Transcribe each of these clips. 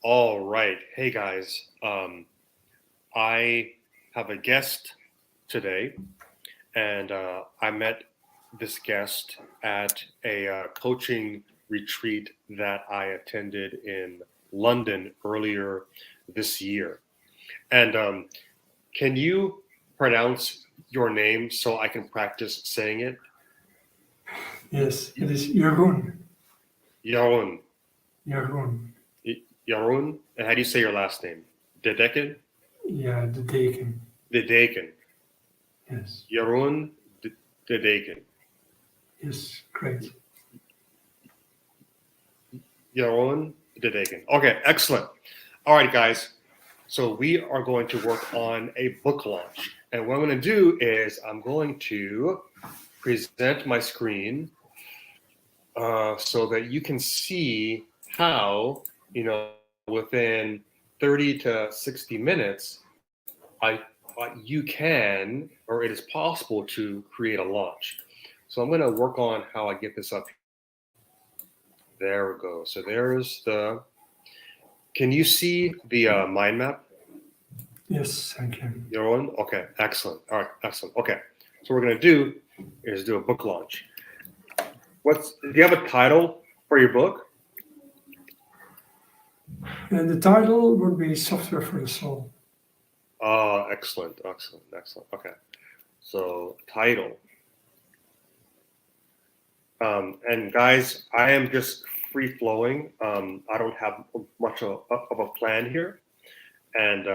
All right. Hey guys. I have a guest today, and I met this guest at a coaching retreat that I attended in London earlier this year. And can you pronounce your name so I can practice saying it? Yes, it is Jeroen. Jeroen. Jeroen. Jeroen? And how do you say your last name? De Deken? Yeah, De Deken. De Deken. Yes. Jeroen De Deken. Yes, great. Jeroen De Deken. Okay, excellent. All right, guys. So we are going to work on a book launch. And what I'm going to do is I'm going to present my screen so that you can see how, within 30 to 60 minutes, you can, or it is possible to create a launch. So I'm going to work on how I get this up. There we go. So there's can you see the mind map? Yes, thank you. Your own? Okay, excellent. All right, excellent. Okay, so what we're going to do is do a book launch. Do you have a title for your book? And the title would be Software for the Soul. Oh, excellent. Okay, so title. And guys, I am just free flowing. I don't have much of a plan here. And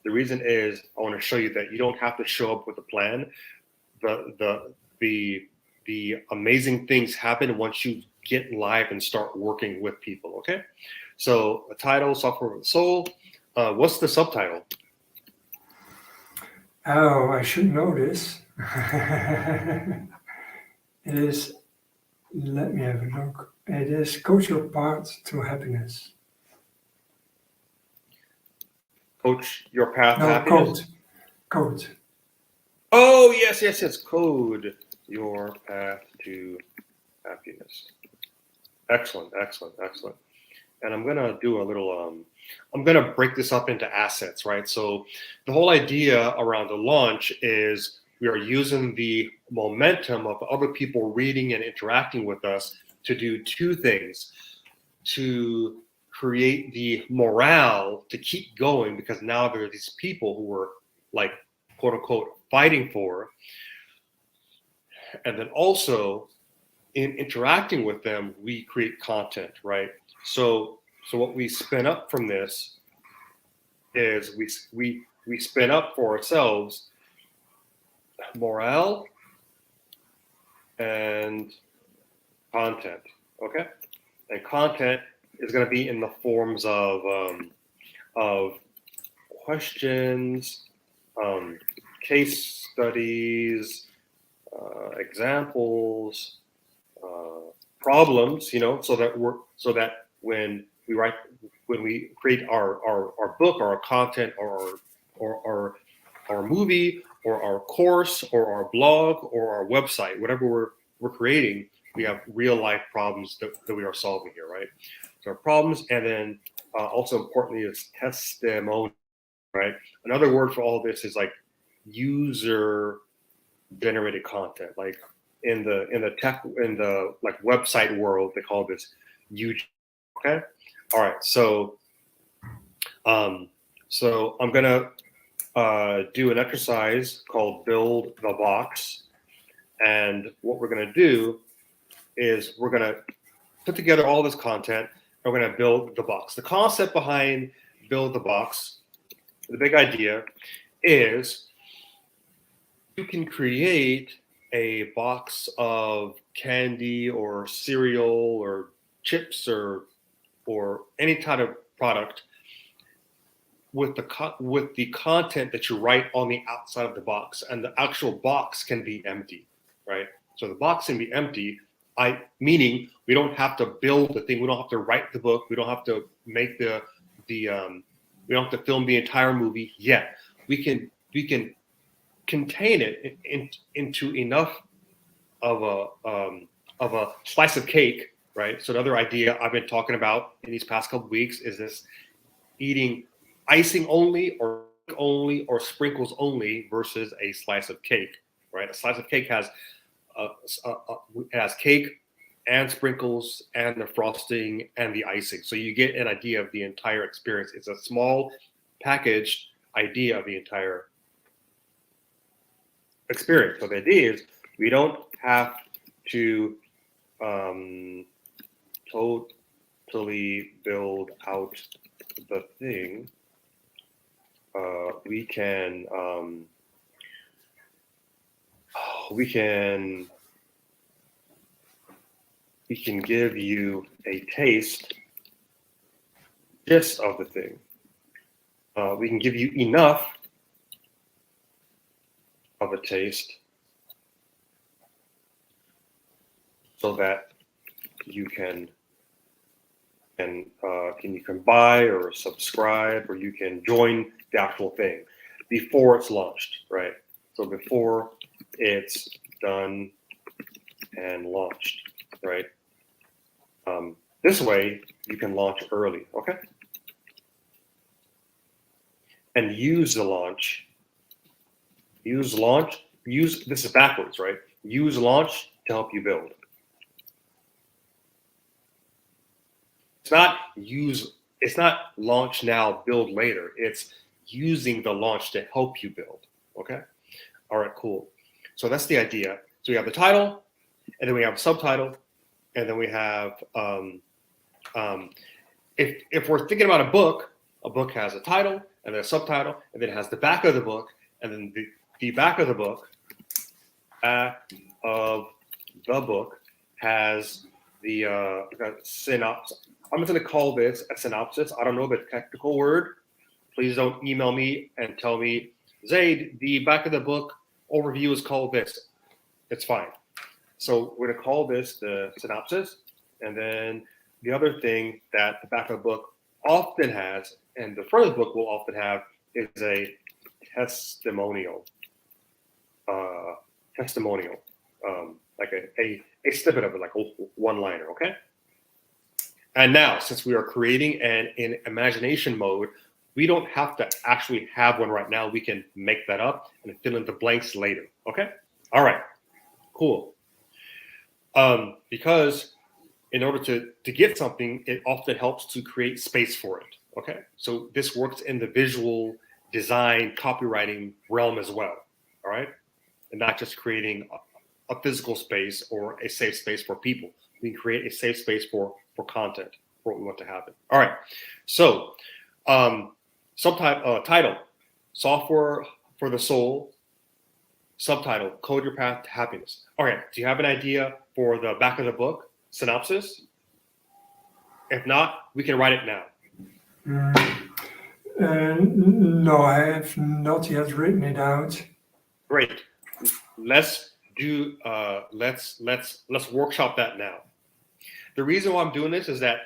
the reason is I want to show you that you don't have to show up with a plan. The amazing things happen once you get live and start working with people. Okay, so a title, Software for the Soul. What's the subtitle? Oh, I should know this. It is, let me have a look. It is Coach Your Path to Happiness. Coach Your Path to No, Happiness? Code. Oh, yes. Code Your Path to Happiness. Excellent. And I'm going to do a little, I'm going to break this up into assets, right? So the whole idea around the launch is we are using the momentum of other people reading and interacting with us to do two things: to create the morale to keep going, because now there are these people who are like, quote unquote, fighting for, and then also in interacting with them, we create content, right? So what we spin up from this is we spin up for ourselves morale and content, okay? And content is going to be in the forms of questions, case studies, examples, problems, so that when we create our book or our content or our movie or our course or our blog or our website, whatever we're creating, we have real life problems that we are solving here, right? So our problems, and then also importantly is testimony, right? Another word for all this is like user generated content. Like in the like website world, they call this UGC. Okay. All right. So I'm gonna do an exercise called Build the Box, and what we're gonna do is we're gonna put together all this content, and we're gonna build the box. The concept behind Build the Box, the big idea is you can create a box of candy or cereal or chips or any kind of product with the content that you write on the outside of the box, and the actual box can be empty, right? So the box can be empty. Meaning we don't have to build the thing. We don't have to write the book. We don't have to make we don't have to film the entire movie yet. We can contain it into enough of a slice of cake right? So another idea I've been talking about in these past couple of weeks is this eating icing only or sprinkles only versus a slice of cake, right? A slice of cake has cake and sprinkles and the frosting and the icing. So you get an idea of the entire experience. It's a small packaged idea of the entire experience. So the idea is we don't have to totally build out the thing. We can give you a taste just of the thing. We can give you enough of a taste so that you can buy or subscribe, or you can join the actual thing before it's launched, right? So before it's done and launched, right? This way you can launch early, okay? And use launch, this is backwards, right? Use launch to help you build. It's not launch now, build later. It's using the launch to help you build, okay? All right, cool. So that's the idea. So we have the title, and then we have a subtitle, and then we have, if we're thinking about a book has a title, and then a subtitle, and then it has the back of the book, and then the back of the book has the synopsis. I'm just going to call this a synopsis. I don't know the technical word. Please don't email me and tell me, Zaid, the back of the book overview is called this. It's fine. So we're going to call this the synopsis. And then the other thing that the back of the book often has, and the front of the book will often have, is a testimonial. Like a snippet of it, like a one-liner, okay? And now, since we are creating in imagination mode, we don't have to actually have one right now. We can make that up and fill in the blanks later, okay? All right, cool. Because in order to get something, it often helps to create space for it, okay? So this works in the visual design, copywriting realm as well, all right? And not just creating a physical space or a safe space for people. We can create a safe space for content, for what we want to happen. All right, so title, Software for the Soul. Subtitle, Code Your Path to Happiness. All right, do you have an idea for the back of the book, synopsis? If not, we can write it now. No, I have not yet written it out. Great. Let's workshop that now. The reason why I'm doing this is that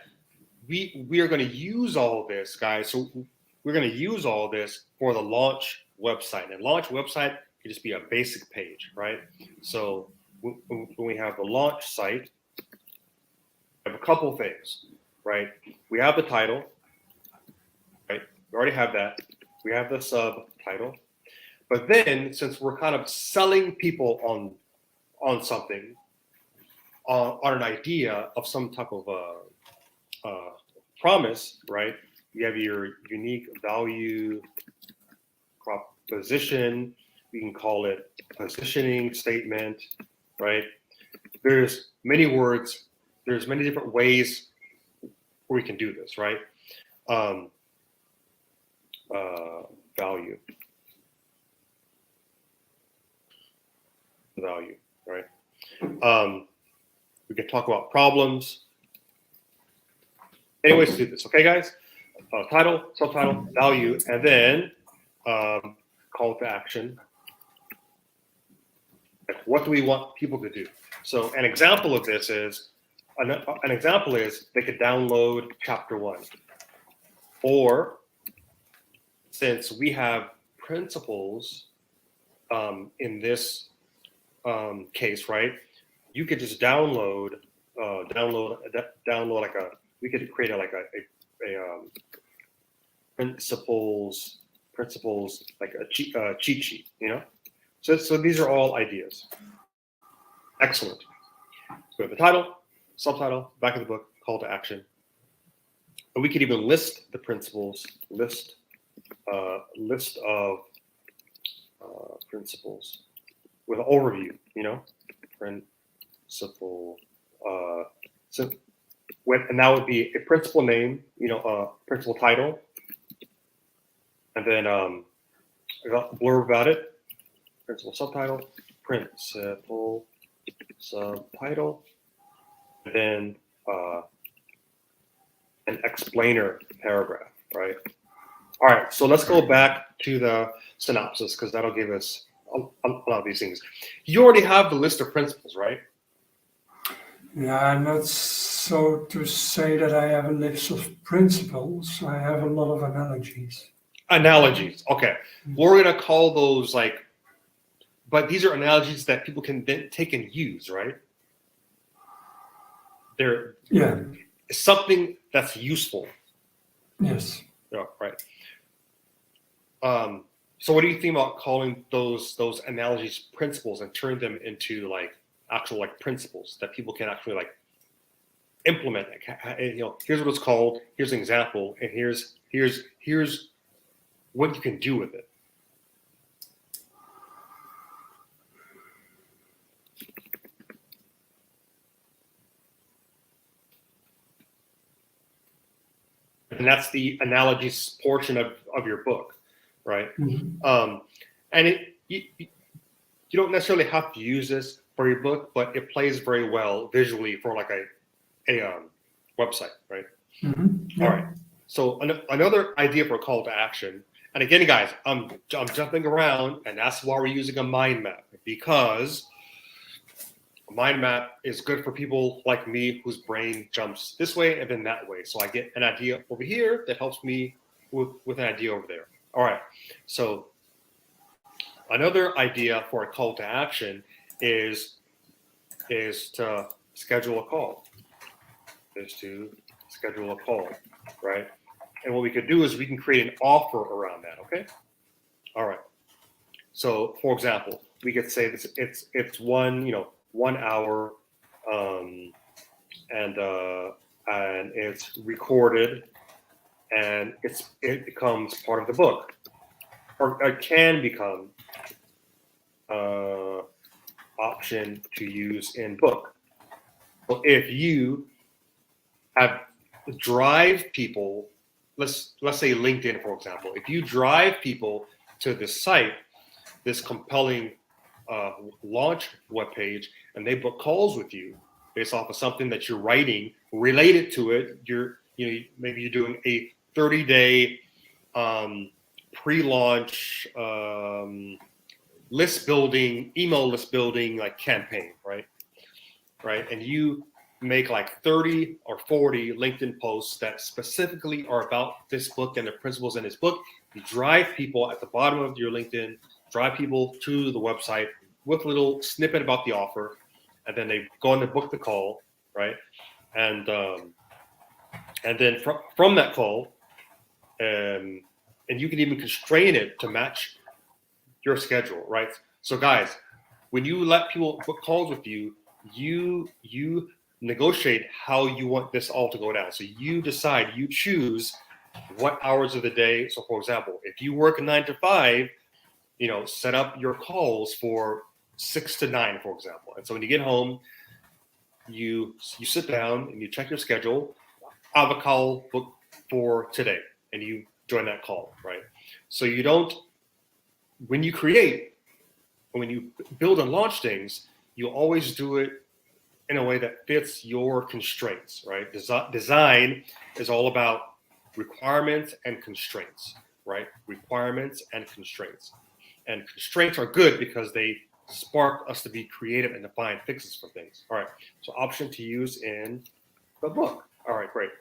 we are going to use all this, guys. So we're going to use all this for the launch website. And launch website can just be a basic page, right? So when we have the launch site, we have a couple things, right? We have the title, right? We already have that. We have the subtitle. But then, since we're kind of selling people on something, on an idea of some type of promise, right? You have your unique value proposition. We can call it positioning statement, right? There's many words. There's many different ways where we can do this, right? Value, right? We can talk about problems. Anyways to do this, okay, guys? Title, subtitle, value, and then call to action. What do we want people to do? So an example of this is, they could download chapter 1. Or since we have principles in this case, right? You could just download download like we could create a principles like a cheat sheet, you know. So these are all ideas. Excellent. So we have the title, subtitle, back of the book, call to action, and we could even list the principles, list of principles with an overview, you know, principle. And that would be a principal name, you know, principal title, and then a blurb about it, principal subtitle, principal subtitle, and then an explainer paragraph, right? All right, so let's go back to the synopsis because that'll give us a lot of these things. You already have the list of principles, right? Yeah, I'm not so to say that I have a list of principles. I have a lot of analogies. Analogies, okay. We're gonna call those like, but these are analogies that people can then take and use, right? They're something that's useful. Yes. Yeah, right. So what do you think about calling those analogies principles and turn them into like actual like principles that people can actually like implement? You know, here's what it's called. Here's an example, and here's what you can do with it. And that's the analogies portion of your book, right? Mm-hmm. And you don't necessarily have to use this for your book, but it plays very well visually for like a website, right? Mm-hmm. Yeah. All right. So another idea for a call to action, and again, guys, I'm jumping around, and that's why we're using a mind map, because a mind map is good for people like me whose brain jumps this way and then that way. So I get an idea over here that helps me with an idea over there. All right. So another idea for a call to action is to schedule a call. Right? And what we could do is we can create an offer around that. Okay. All right. So, for example, we could say this. It's 1 hour, and it's recorded, and it becomes part of the book, or it can become option to use in book. So if you have drive people, let's say LinkedIn, for example, if you drive people to this site, this compelling launch webpage, and they book calls with you based off of something that you're writing related to it, maybe you're doing a 30-day pre-launch email list building like campaign, right? And you make like 30 or 40 LinkedIn posts that specifically are about this book and the principles in this book. You drive people at the bottom of your LinkedIn, drive people to the website with a little snippet about the offer, and then they go on to book the call, right? And then from that call, and you can even constrain it to match your schedule, right? So guys, when you let people book calls with you, you negotiate how you want this all to go down. So you decide, you choose what hours of the day. So for example, if you work 9 to 5, set up your calls for 6 to 9, for example. And so when you get home, you sit down and you check your schedule. I have a call booked for today, and you join that call, right? So you don't, when you build and launch things, you always do it in a way that fits your constraints, right? Design is all about requirements and constraints, right? Requirements and constraints. And constraints are good because they spark us to be creative and to find fixes for things. All right, so option to use in the book. All right, great.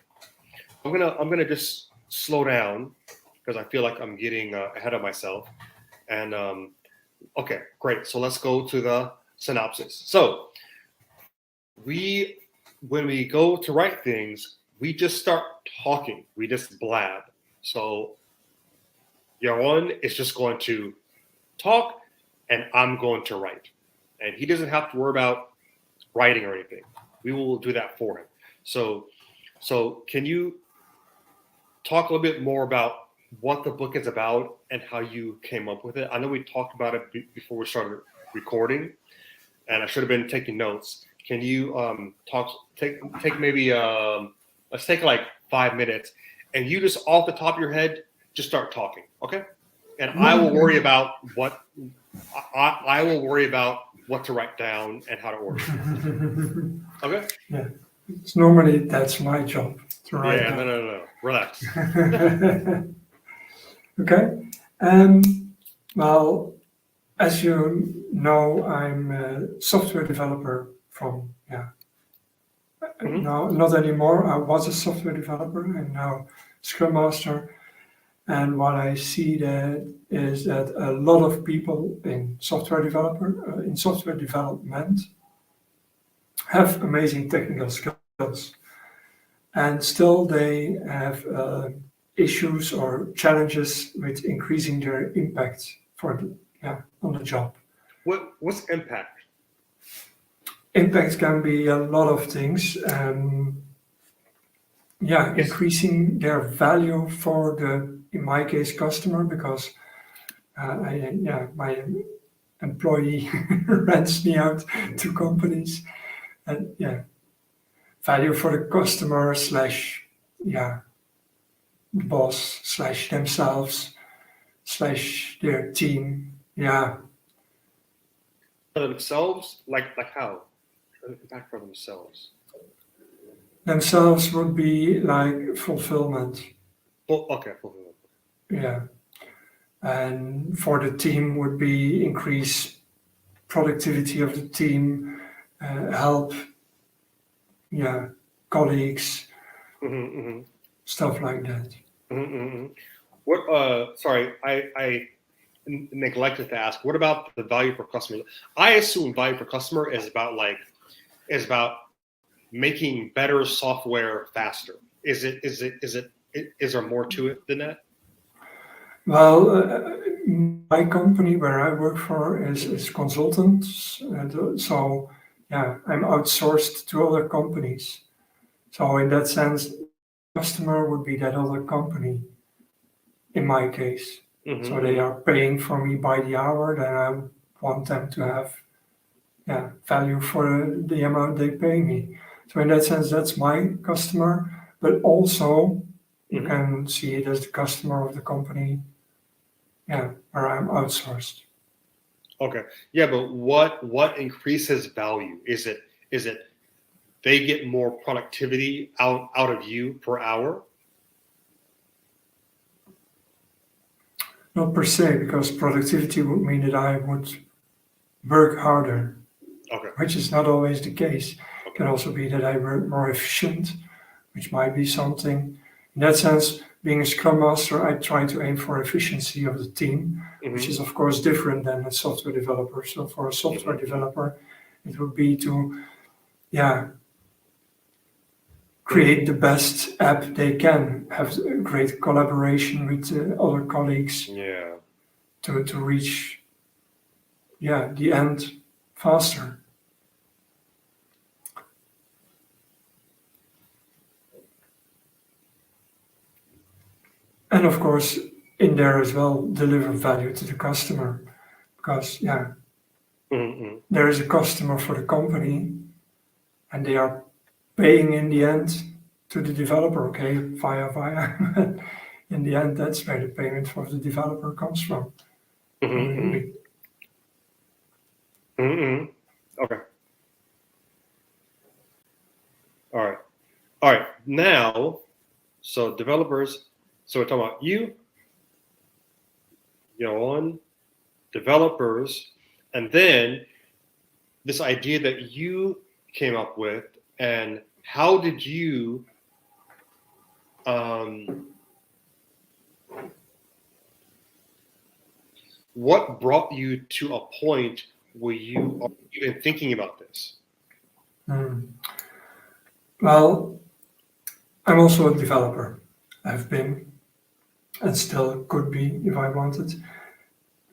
I'm gonna just slow down because I feel like I'm getting ahead of myself. And okay, great. So let's go to the synopsis. So we when we go to write things, we just start talking. We just blab. So Jeroen is just going to talk, and I'm going to write. And he doesn't have to worry about writing or anything. We will do that for him. So can you talk a little bit more about what the book is about and how you came up with it? I know we talked about it before we started recording, and I should have been taking notes. Can you take maybe let's take like 5 minutes, and you just off the top of your head just start talking, okay? And I will worry about what I will worry about what to write down and how to order it. Okay? Yeah. It's normally that's my job to write Yeah, down. no. Relax. Okay. Well, as you know, I'm a software developer from, no, not anymore. I was a software developer. I'm now Scrum Master. And what I see that is that a lot of people in software development have amazing technical skills, and still they have issues or challenges with increasing their impact on the job. What's impact? Impact can be a lot of things. Increasing their value for in my case, customer, because my employee rents me out to companies, and value for the customer slash the boss slash themselves slash their team. Yeah, For themselves? Like how? Impact for themselves. themselves would be like fulfillment. Well, okay, fulfillment. Yeah, and for the team would be increase productivity of the team, help, colleagues, stuff like that. What? Sorry, I neglected to ask. What about the value for customers? I assume value for customer is about making better software faster. Is there more to it than that? Well, my company where I work for is consultants, and so I'm outsourced to other companies. So in that sense, customer would be that other company. In my case, so they are paying for me by the hour. Then I want them to have value for the amount they pay me. So in that sense, that's my customer. But also, you can see it as the customer of the company. Yeah, where I'm outsourced. Okay. Yeah, but what increases value? Is it they get more productivity out of you per hour? Not per se, because productivity would mean that I would work harder, Okay. which is not always the case. It can also be that I work more efficient, which might be something. In that sense, being a Scrum Master, I try to aim for efficiency of the team, which is of course different than a software developer. So for a software developer, it would be to, create the best app they can, have great collaboration with other colleagues to reach, the end faster. And of course, in there as well, deliver value to the customer, because there is a customer for the company, and they are paying in the end to the developer, okay, via. In the end, that's where the payment for the developer comes from. Okay. All right. Now, so developers. So we're talking about you, Jeroen, developers, and then this idea that you came up with, and how did you what brought you to a point where you are even thinking about this? Well, I'm also a developer. I've been and still could be if I wanted.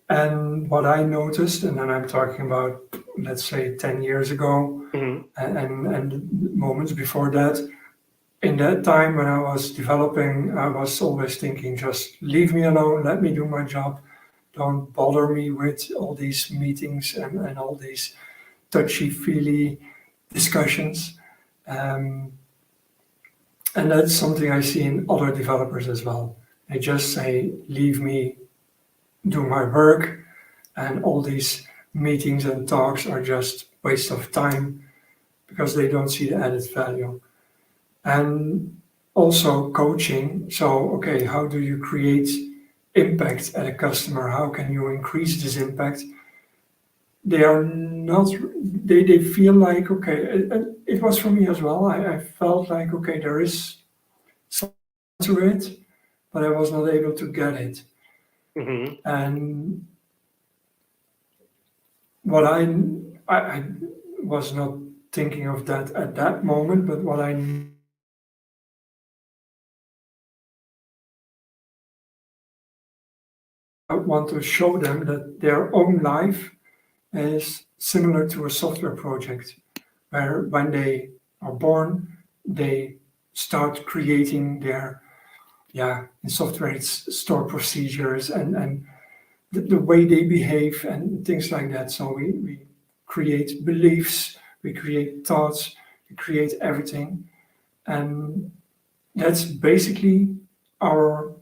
And what I noticed, and then I'm talking about, let's say, 10 years ago, Mhm. and moments before that, in that time when I was developing, I was always thinking, just leave me alone, let me do my job. Don't bother me with all these meetings and all these touchy-feely discussions. Um, and that's something I see in other developers as well. They just say, leave me do my work, and all these meetings and talks are just waste of time because they don't see the added value. And also coaching. So, okay, how do you create impact at a customer? How can you increase this impact? They are not, they feel like, okay, and it was for me as well. I felt like, okay, there is something to it, but I was not able to get it. Mhm. And what I was not thinking of that at that moment, but what I want to show them that their own life is similar to a software project, where when they are born, they start creating their, yeah, in software it's store procedures and the way they behave and things like that. So we create beliefs, we create thoughts, we create everything. And that's basically our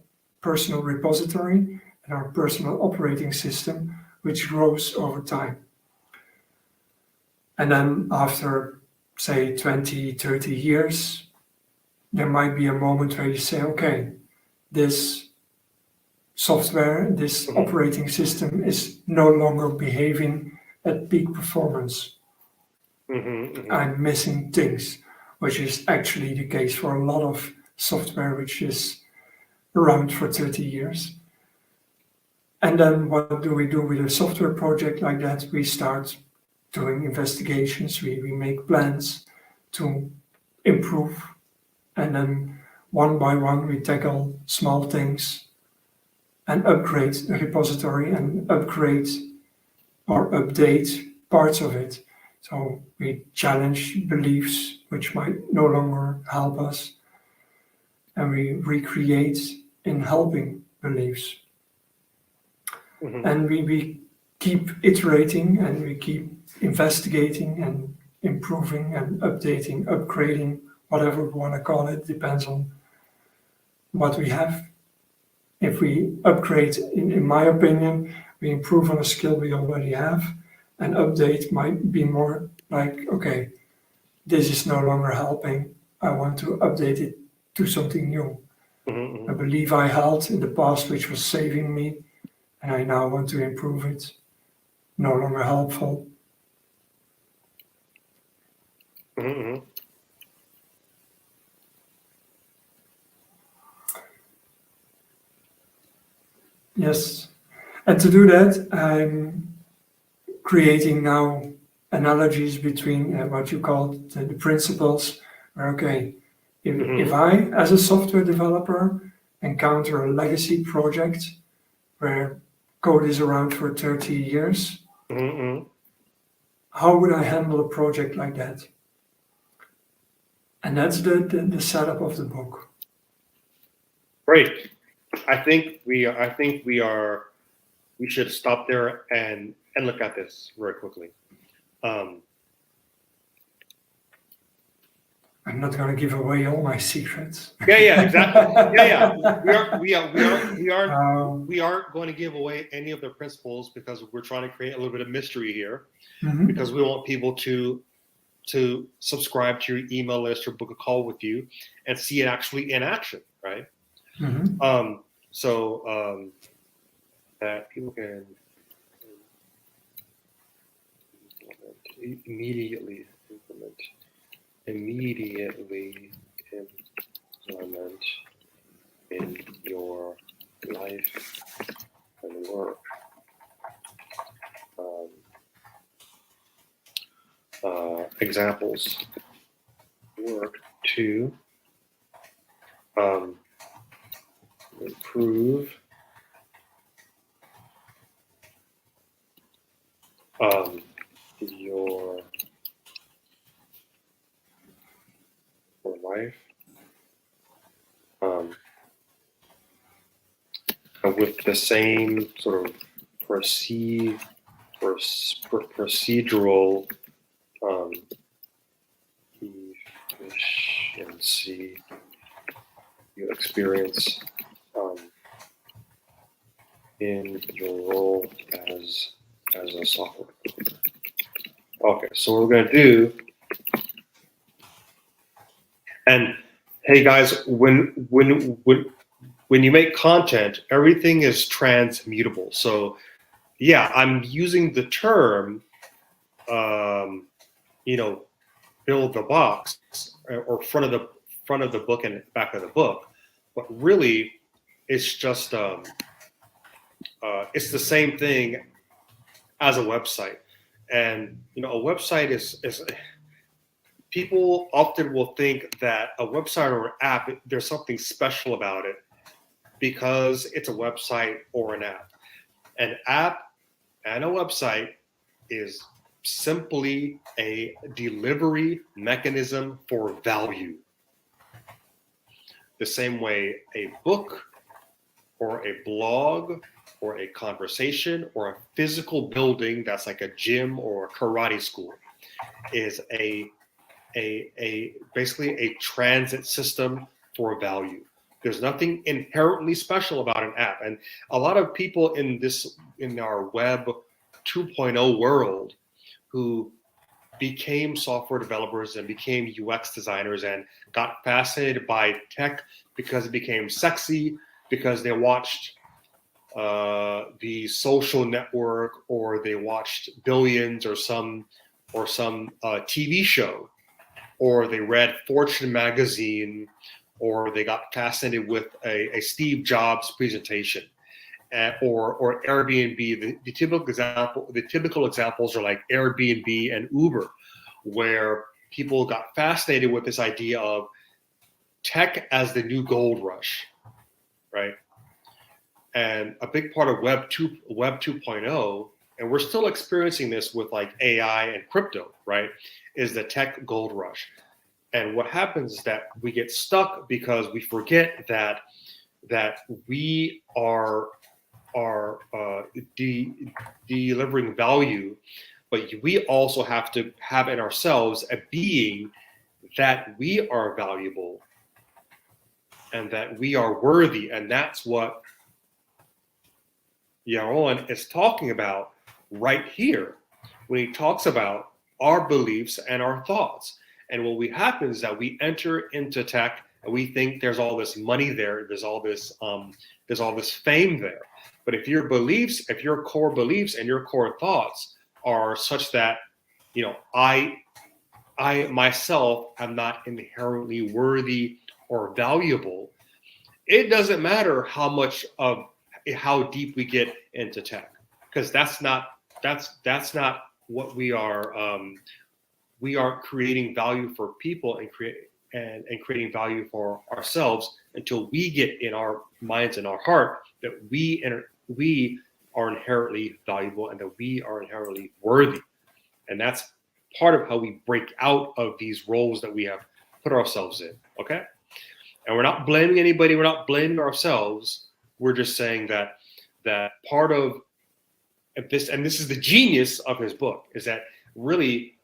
personal repository and our personal operating system, which grows over time. And then after, say, 20, 30 years, there might be a moment where you say, okay, this software, this Mhm. operating system is no longer behaving at peak performance. Mhm. Mhm. I'm missing things, which is actually the case for a lot of software which is around for 30 years. And then what do we do with a software project like that? We start doing investigations, we make plans to improve, and then one by one we tackle small things and upgrade the repository and upgrade or update parts of it. So we challenge beliefs which might no longer help us, and we recreate in helping beliefs. Mhm. And we keep iterating and we keep investigating and improving and updating, upgrading, whatever we want to call it, depends on what we have. If we upgrade, in my opinion, we improve on a skill we already have, and update might be more like, okay, this is no longer helping. I want to update it to something new. I Mhm. believe I held in the past, which was saving me, and I now want to improve it. No longer helpful. Mhm. Mhm. Yes. And to do that, I'm creating now analogies between what you call the principles. Okay, if Mhm. I, as a software developer, encounter a legacy project where code is around for 30 years, Mhm. how would I handle a project like that? And that's the setup of the book. Great. I think we should stop there and look at this very quickly. Um, I'm not going to give away all my secrets. yeah, exactly. Yeah. Um, We aren't going to give away any of the principles because we're trying to create a little bit of mystery here mhm. because we want people to subscribe to your email list or book a call with you and see it actually in action, right? Mhm. Um, so that people can immediately immediately implement in your life and work. Um, examples: work to improve your life with the same sort of procedural efficiency you experience in your role as a software developer. Okay, so what we're going to do, and hey guys, when you make content, everything is transmutable. So yeah, I'm using the term, build the box or front of the book and back of the book, but really, it's just it's the same thing as a website. And a website is people often will think that a website or an app, there's something special about it because it's a website or an app. An app and a website is simply a delivery mechanism for value. The same way a book or a blog or a conversation or a physical building that's like a gym or a karate school is basically a transit system for value. There's nothing inherently special about an app. And a lot of people in our web 2.0 world who became software developers and became UX designers and got fascinated by tech because it became sexy, because they watched the Social Network, or they watched Billions, or some TV show, or they read Fortune magazine, or they got fascinated with a Steve Jobs presentation, or Airbnb. The typical examples are like Airbnb and Uber, where people got fascinated with this idea of tech as the new gold rush, right? And a big part of Web 2.0, and we're still experiencing this with like AI and crypto, right, is the tech gold rush. And what happens is that we get stuck because we forget that we are delivering value, but we also have to have in ourselves a being that we are valuable and that we are worthy. And that's what Jeroen is talking about right here when he talks about our beliefs and our thoughts. And what happens is that we enter into tech and we think there's all this money there, there's all this fame there. But if your core beliefs and your core thoughts are such that, I myself am not inherently worthy or valuable, it doesn't matter how deep we get into tech, because that's not what we are. We are creating value for people and creating value for ourselves until we get in our minds and our heart that we are inherently valuable and that we are inherently worthy. And that's part of how we break out of these roles that we have put ourselves in. Okay. And we're not blaming anybody. We're not blaming ourselves. We're just saying that part of this, and this is the genius of his book, is that really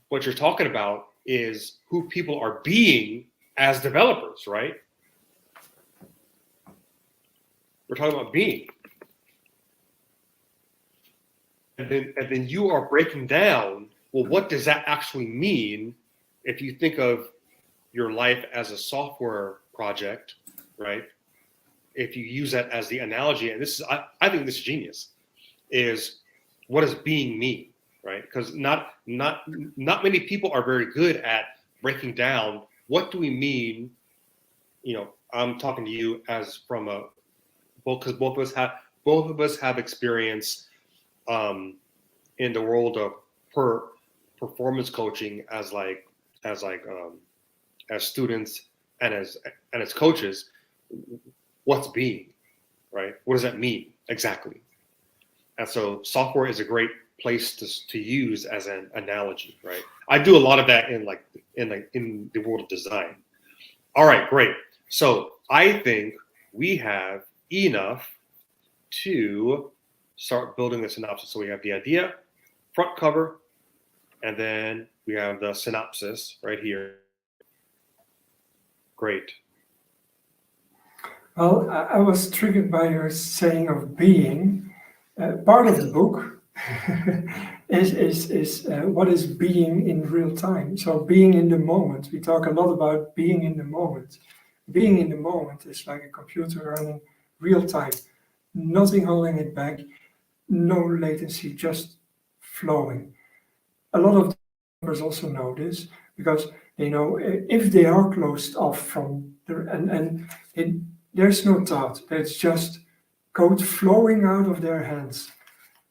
what you're talking about is who people are being as developers, right? We're talking about being. And then you are breaking down, well, what does that actually mean if you think of your life as a software project, right? If you use that as the analogy, and this is, I think this is genius, is what does being mean, right? Because not many people are very good at breaking down what do we mean. I'm talking to you as from because both of us have experience in the world of performance coaching as as students and as coaches, what's being, right? What does that mean exactly? And so software is a great place to use as an analogy, right? I do a lot of that in the world of design. All right, great. So I think we have enough to start building the synopsis. So we have the idea, front cover, and then we have the synopsis right here. Great. Well, I was triggered by your saying of being. Part of the book is what is being in real time. So being in the moment. We talk a lot about being in the moment. Being in the moment is like a computer running real time, nothing holding it back, no latency, just flowing. A lot of developers also know this because they know if they are closed off from there's no thought. It's just code flowing out of their hands.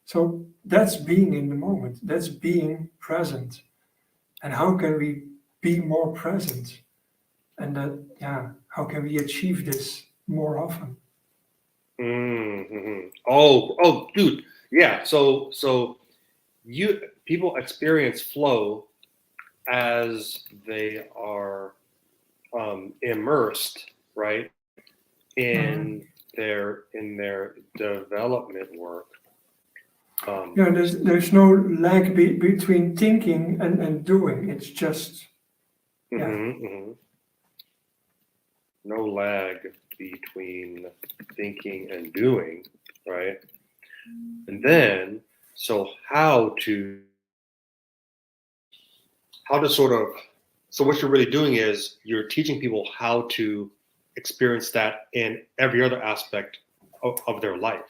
So that's being in the moment. That's being present. And how can we be more present? And how can we achieve this more often? Mm-hmm. Oh, dude, yeah. So people experience flow as they are immersed, right, in their development work. There's no lag between thinking and doing. It's just no lag between thinking and doing, right? And then, so how to so what you're really doing is you're teaching people how to experience that in every other aspect of their life.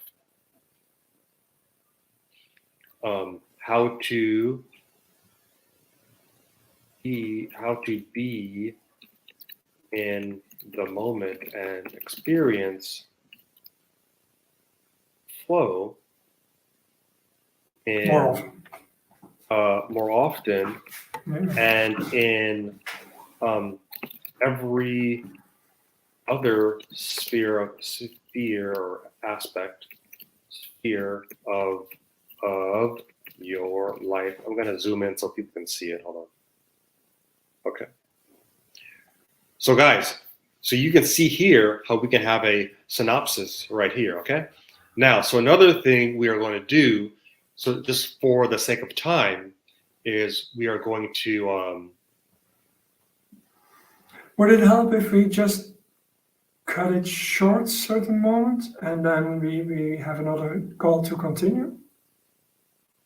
How to be in the moment and experience flow more often and in every other sphere of your life. I'm going to zoom in so people can see it. Hold on. Okay. So guys, so you can see here how we can have a synopsis right here, okay? Now, so another thing we are going to do, so just for the sake of time, is we are going to... Would it help if we just cut it short certain moment and then we have another call to continue?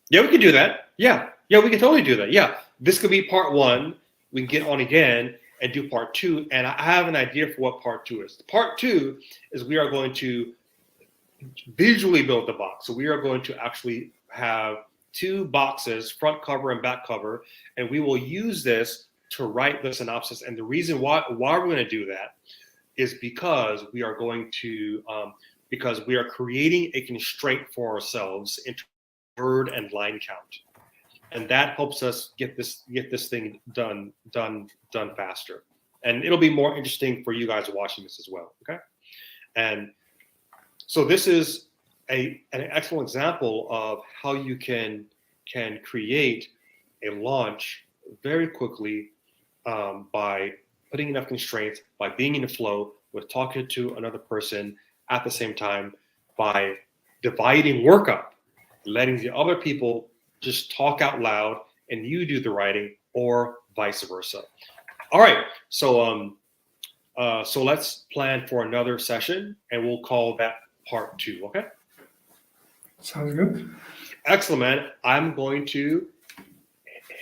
Yeah, we can do that. Yeah, we can totally do that. Yeah, this could be part one. We can get on again and do part two. And I have an idea for what part two is. Part two is we are going to visually build the box. So we are going to actually have two boxes, front cover and back cover, and we will use this to write the synopsis. And the reason why we're going to do that is because we are going to because we are creating a constraint for ourselves in word and line count, and that helps us get this thing done faster. And it'll be more interesting for you guys watching this as well. Okay, and so this is an excellent example of how you can create a launch very quickly by putting enough constraints, by being in the flow, with talking to another person at the same time, by dividing work up, letting the other people just talk out loud and you do the writing, or vice versa. All right, so so let's plan for another session, and we'll call that part two. Okay. Sounds good. Excellent, man. I'm going to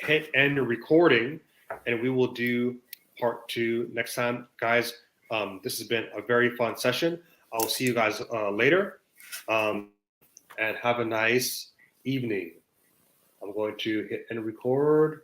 hit end the recording, and we will do part two next time, guys. This has been a very fun session. I'll see you guys later, and have a nice evening. I'm going to hit end record.